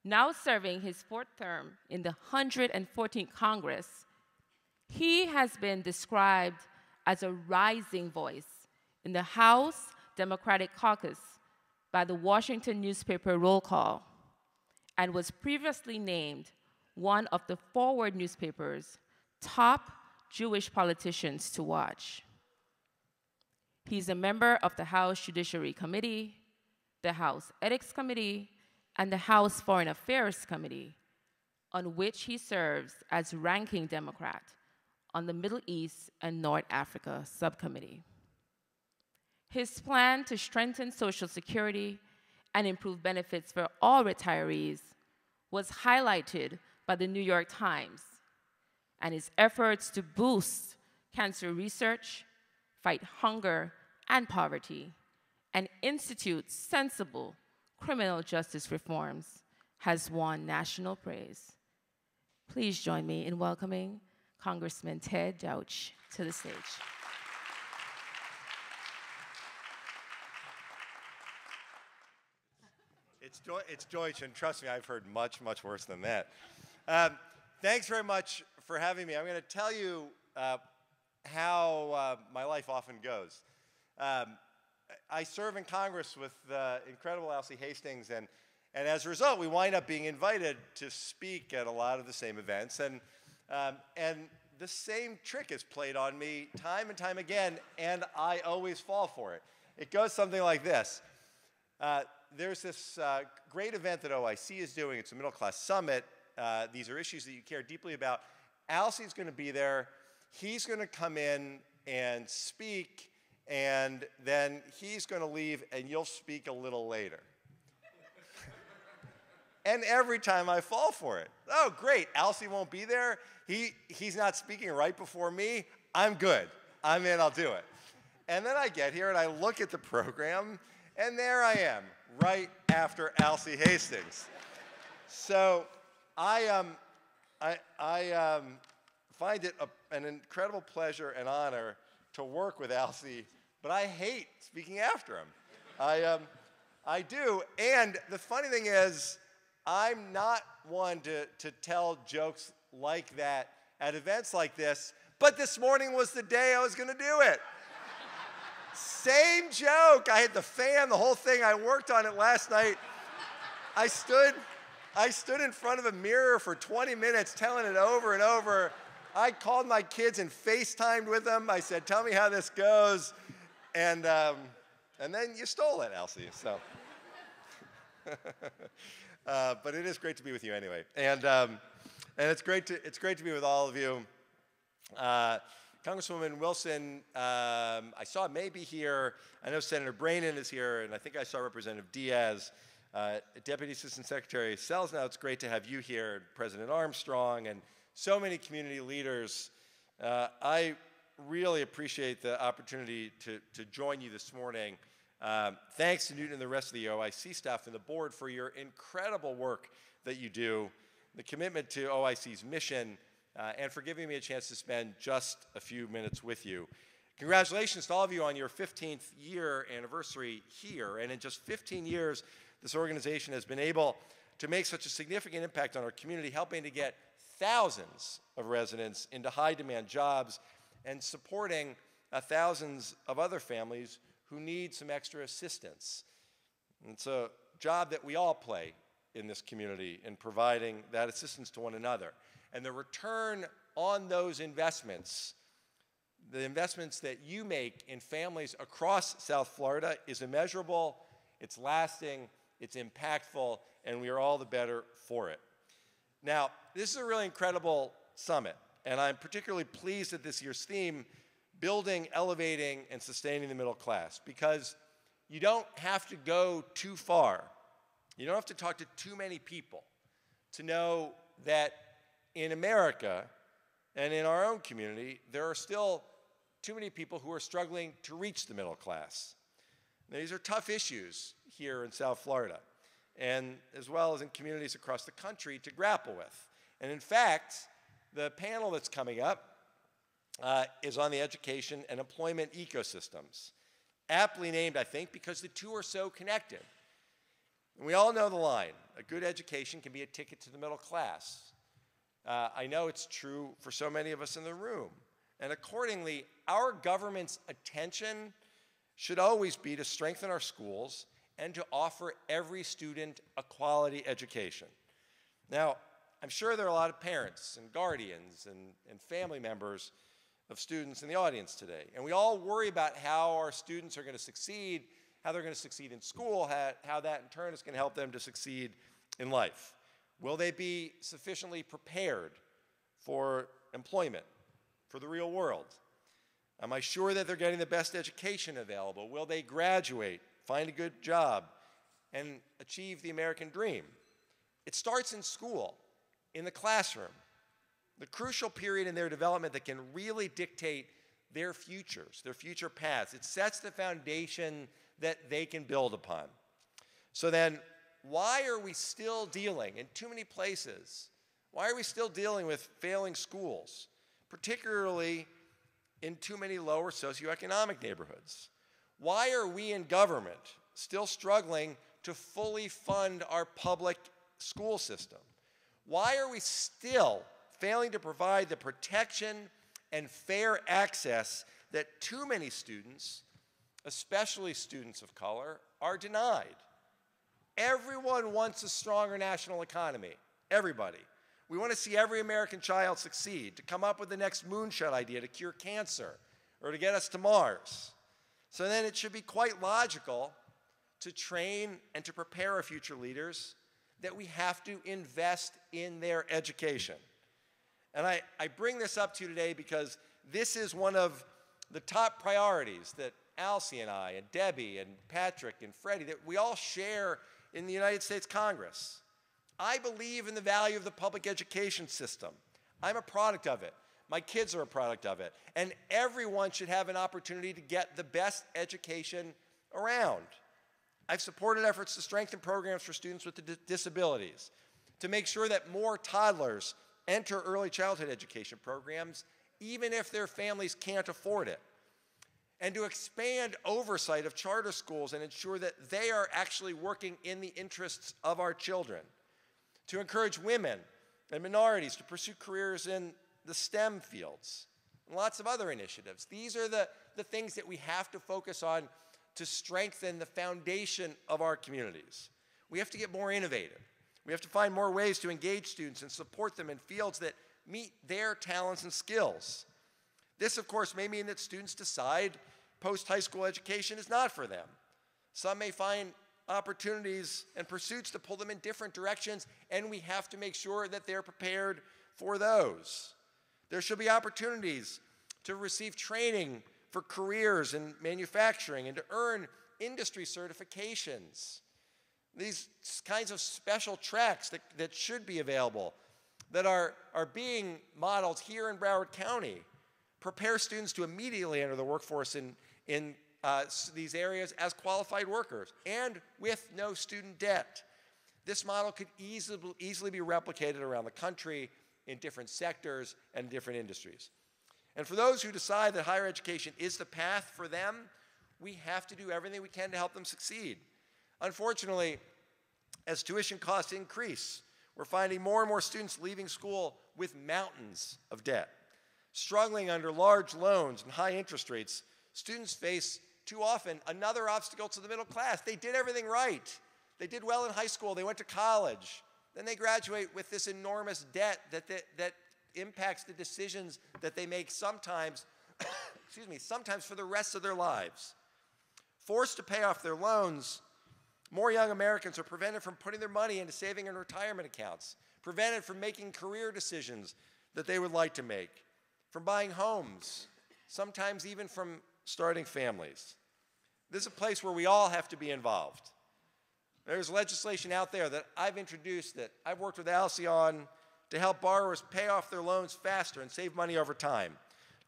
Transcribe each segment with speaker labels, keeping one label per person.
Speaker 1: Now serving his fourth term in the 114th Congress, he has been described as a rising voice in the House Democratic Caucus by the Washington newspaper Roll Call, and was previously named one of the Forward newspaper's top Jewish politicians to watch. He's a member of the House Judiciary Committee, the House Ethics Committee, and the House Foreign Affairs Committee, on which he serves as ranking Democrat on the Middle East and North Africa Subcommittee. His plan to strengthen Social Security and improve benefits for all retirees was highlighted by the New York Times, and his efforts to boost cancer research, fight hunger and poverty, and institute sensible criminal justice reforms has won national praise. Please join me in welcoming Congressman Ted Deutch to the stage.
Speaker 2: It's Deutch, and trust me, I've heard much, much worse than that. Thanks very much for having me. I'm going to tell you how my life often goes. I serve in Congress with the incredible Elsie Hastings, and as a result, we wind up being invited to speak at a lot of the same events, and the same trick is played on me time and time again, and I always fall for it. It goes something like this. There's this great event that OIC is doing. It's a middle-class summit. These are issues that you care deeply about. Elsie's going to be there. He's going to come in and speak, and then he's going to leave, and you'll speak a little later. And every time I fall for it. Oh, great, Elsie won't be there. He's not speaking right before me. I'm good. I'm in, I'll do it. And then I get here, and I look at the program, and there I am, right after Elsie Hastings. So I find it an incredible pleasure and honor to work with Elsie, but I hate speaking after him. I do, and the funny thing is, I'm not one to tell jokes like that at events like this, but this morning was the day I was going to do it. Same joke. I had the fan, the whole thing. I worked on it last night. I stood in front of a mirror for 20 minutes telling it over and over. I called my kids and FaceTimed with them. I said, tell me how this goes. And then you stole it, Elsie. So. But it is great to be with you anyway. And it's great to be with all of you. Congresswoman Wilson, I saw may be here. I know Senator Brannan is here, and I think I saw Representative Diaz. Deputy Assistant Secretary Selznow, it's great to have you here, President Armstrong, and so many community leaders. I really appreciate the opportunity to join you this morning. Thanks to Newton and the rest of the OIC staff and the board for your incredible work that you do, the commitment to OIC's mission, and for giving me a chance to spend just a few minutes with you. Congratulations to all of you on your 15th year anniversary here. And in just 15 years, this organization has been able to make such a significant impact on our community, helping to get thousands of residents into high-demand jobs and supporting thousands of other families who need some extra assistance. And it's a job that we all play in this community in providing that assistance to one another. And the return on those investments, the investments that you make in families across South Florida, is immeasurable, it's lasting, it's impactful, and we are all the better for it. Now, this is a really incredible summit, and I'm particularly pleased at this year's theme, Building, Elevating, and Sustaining the Middle Class, because you don't have to go too far. You don't have to talk to too many people to know that in America and in our own community, there are still too many people who are struggling to reach the middle class. Now, these are tough issues here in South Florida, and as well as in communities across the country to grapple with. And in fact, the panel that's coming up is on the education and employment ecosystems. Aptly named, I think, because the two are so connected. And we all know the line, a good education can be a ticket to the middle class. I know it's true for so many of us in the room. And accordingly, our government's attention should always be to strengthen our schools and to offer every student a quality education. Now, I'm sure there are a lot of parents and guardians and family members of students in the audience today. And we all worry about how our students are going to succeed, how they're going to succeed in school, how that in turn is going to help them to succeed in life. Will they be sufficiently prepared for employment, for the real world? Am I sure that they're getting the best education available? Will they graduate, find a good job, and achieve the American dream? It starts in school, in the classroom, the crucial period in their development that can really dictate their futures, their future paths. It sets the foundation that they can build upon. So then, why are we still dealing, in too many places, why are we still dealing with failing schools, particularly in too many lower socioeconomic neighborhoods? Why are we in government still struggling to fully fund our public school system? Why are we still failing to provide the protection and fair access that too many students, especially students of color, are denied? Everyone wants a stronger national economy. Everybody. We want to see every American child succeed, to come up with the next moonshot idea to cure cancer or to get us to Mars. So then it should be quite logical to train and to prepare our future leaders that we have to invest in their education. And I bring this up to you today because this is one of the top priorities that Alcee and I and Debbie and Patrick and Freddie, that we all share in the United States Congress. I believe in the value of the public education system. I'm a product of it. My kids are a product of it. And everyone should have an opportunity to get the best education around. I've supported efforts to strengthen programs for students with disabilities, to make sure that more toddlers enter early childhood education programs, even if their families can't afford it, and to expand oversight of charter schools and ensure that they are actually working in the interests of our children, to encourage women and minorities to pursue careers in the STEM fields, and lots of other initiatives. These are the things that we have to focus on to strengthen the foundation of our communities. We have to get more innovative. We have to find more ways to engage students and support them in fields that meet their talents and skills. This, of course, may mean that students decide post-high school education is not for them. Some may find opportunities and pursuits to pull them in different directions, and we have to make sure that they're prepared for those. There should be opportunities to receive training for careers in manufacturing and to earn industry certifications. These kinds of special tracks that should be available, that are being modeled here in Broward County, prepare students to immediately enter the workforce in these areas as qualified workers and with no student debt. This model could easily be replicated around the country in different sectors and different industries. And for those who decide that higher education is the path for them, we have to do everything we can to help them succeed. Unfortunately, as tuition costs increase, we're finding more and more students leaving school with mountains of debt. Struggling under large loans and high interest rates, students face too often another obstacle to the middle class. They did everything right. They did well in high school. They went to college. Then they graduate with this enormous debt that impacts the decisions that they make sometimes, sometimes for the rest of their lives. Forced to pay off their loans, more young Americans are prevented from putting their money into saving and retirement accounts, prevented from making career decisions that they would like to make, from buying homes, sometimes even from starting families. This is a place where we all have to be involved. There's legislation out there that I've introduced that I've worked with Alcee on to help borrowers pay off their loans faster and save money over time,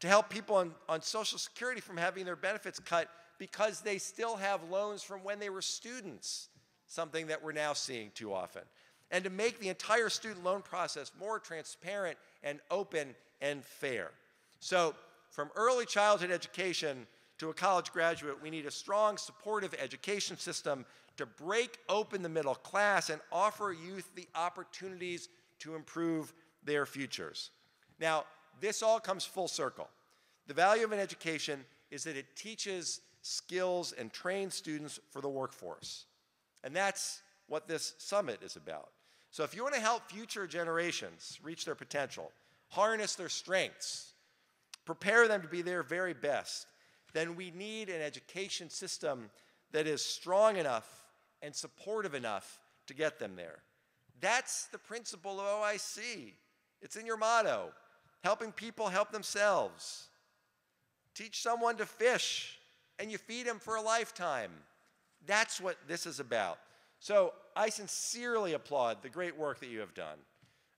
Speaker 2: to help people on Social Security from having their benefits cut because they still have loans from when they were students, something that we're now seeing too often, and to make the entire student loan process more transparent and open and fair. So from early childhood education to a college graduate, we need a strong, supportive education system to break open the middle class and offer youth the opportunities to improve their futures. Now, this all comes full circle. The value of an education is that it teaches skills and trains students for the workforce. And that's what this summit is about. So if you want to help future generations reach their potential, harness their strengths, prepare them to be their very best, then we need an education system that is strong enough and supportive enough to get them there. That's the principle of OIC. It's in your motto, helping people help themselves. Teach someone to fish, and you feed him for a lifetime. That's what this is about. So I sincerely applaud the great work that you have done.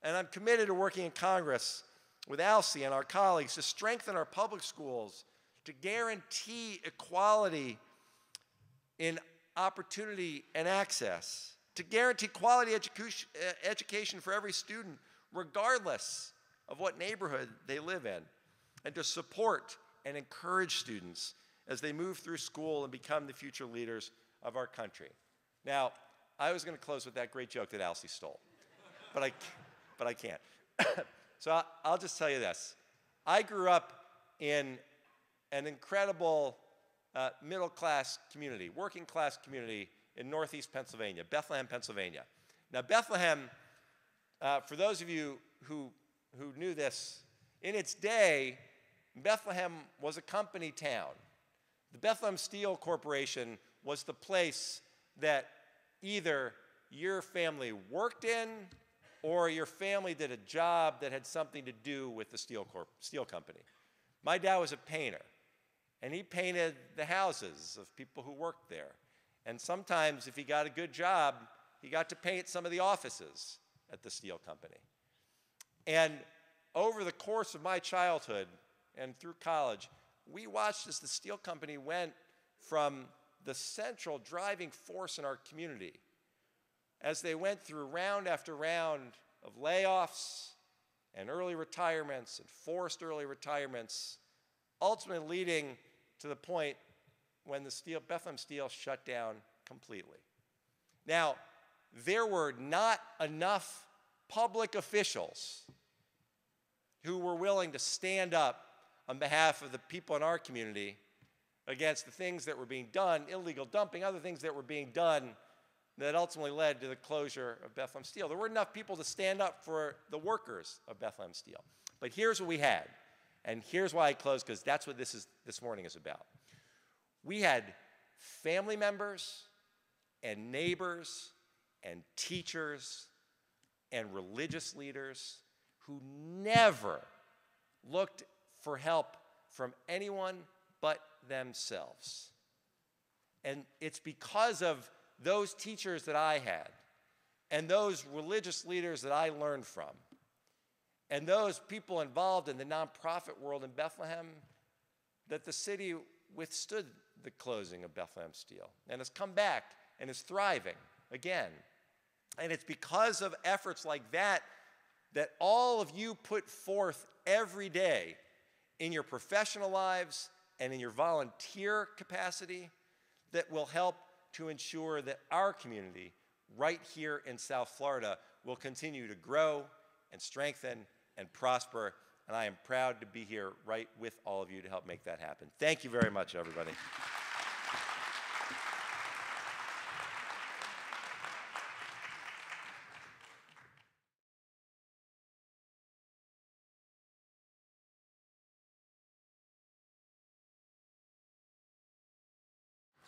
Speaker 2: And I'm committed to working in Congress with ALSI and our colleagues to strengthen our public schools, to guarantee equality in opportunity and access, to guarantee quality education for every student, regardless of what neighborhood they live in, and to support and encourage students as they move through school and become the future leaders of our country. Now, I was going to close with that great joke that ALSI stole, but I can't. So I'll just tell you this. I grew up in an incredible middle-class community, working-class community in northeast Pennsylvania, Bethlehem, Pennsylvania. Now, Bethlehem, for those of you who knew this, in its day, Bethlehem was a company town. The Bethlehem Steel Corporation was the place that either your family worked in or your family did a job that had something to do with the steel company. My dad was a painter, and he painted the houses of people who worked there. And sometimes, if he got a good job, he got to paint some of the offices at the steel company. And over the course of my childhood and through college, we watched as the steel company went from the central driving force in our community as they went through round after round of layoffs and early retirements and forced early retirements, ultimately leading to the point when the Bethlehem Steel shut down completely. Now, there were not enough public officials who were willing to stand up on behalf of the people in our community against the things that were being done, illegal dumping, other things that were being done that ultimately led to the closure of Bethlehem Steel. There weren't enough people to stand up for the workers of Bethlehem Steel. But here's what we had, and here's why I close, because that's what this morning is about. We had family members and neighbors and teachers and religious leaders who never looked for help from anyone but themselves. And it's because of those teachers that I had, and those religious leaders that I learned from, and those people involved in the nonprofit world in Bethlehem, that the city withstood the closing of Bethlehem Steel and has come back and is thriving again. And it's because of efforts like that that all of you put forth every day in your professional lives and in your volunteer capacity that will help to ensure that our community right here in South Florida will continue to grow and strengthen and prosper. And I am proud to be here right with all of you to help make that happen. Thank you very much, everybody.